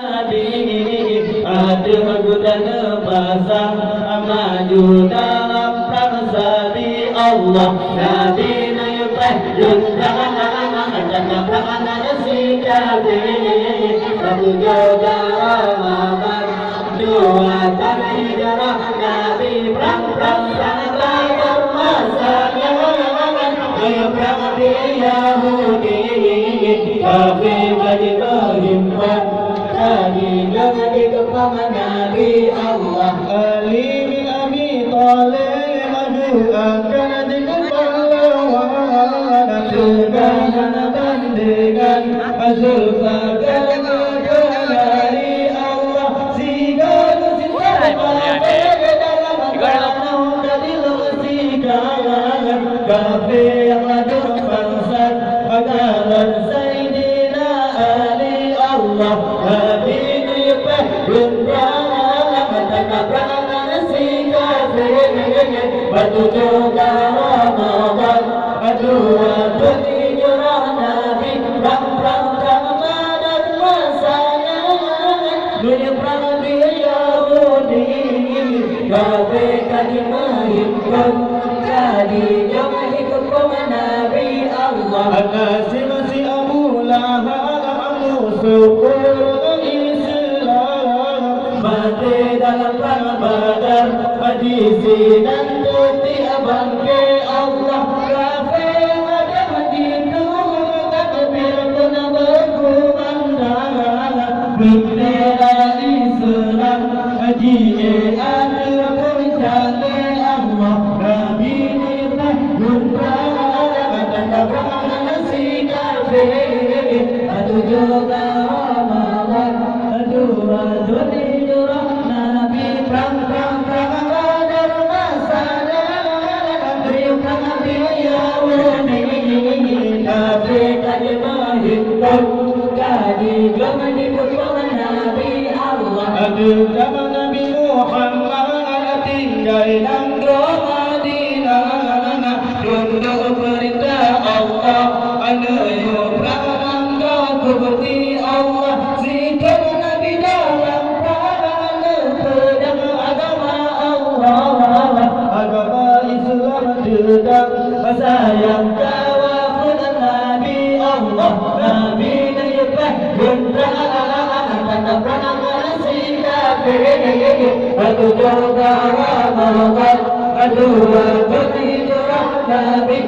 Ada dan pasang maju dalam prasadi Allah. Nabi nayupai junjungan dan tangan ada sikati. Satu juga Ramadan, dua tanah hijrah Nabi perang sana bermasanya. Ayo perang di Yahudi, kafir jadi berhimpun. Jadi jangan dikepang Nabi Allah. Ali bin Abi Thalib maju akan dikepang lawan. Dengan bandingan Zulfikar dari Allah. Sigal dalam tanah jadi lesikan. Kafir yang maju bangsat bakalan Sayyidina Ali Allah. Batu juga Ramadan, dua hijrah Nabi, perang Ramadan masanya. Dunia perang di Yahudi, KPK dimahinkan, jadi jangan ikut Nabi Allah. Masih Abu Lahab musuh Islam, mati dalam perang Badar, hadisi dan bukti bangke Allah. Kafir ada begitu, takbir pun berkumandang. Bendera Islam, jihad percaya Allah. Nabi nifah junjungan dan perang si kafir. Aduh juga Ramadan, dua hijrah Nabi perang Badar masanya. Riukan Nabi Yahudi, kafir jadi mahinkan, jadi jangan dikepung Nabi Allah. Aduh zaman Nabi Muhammad tinggal nangro Madinah, tunduk perintah Allah, anayu prangga kubti Allah. Zikir Nabi dalam perang pedang agama Allah. Agama Islam dedang sayang kawafun Nabi Allah. Nabi nayupai junjungan dan perang si kafir. Aku juga Ramadan, dua hijrah Nabi.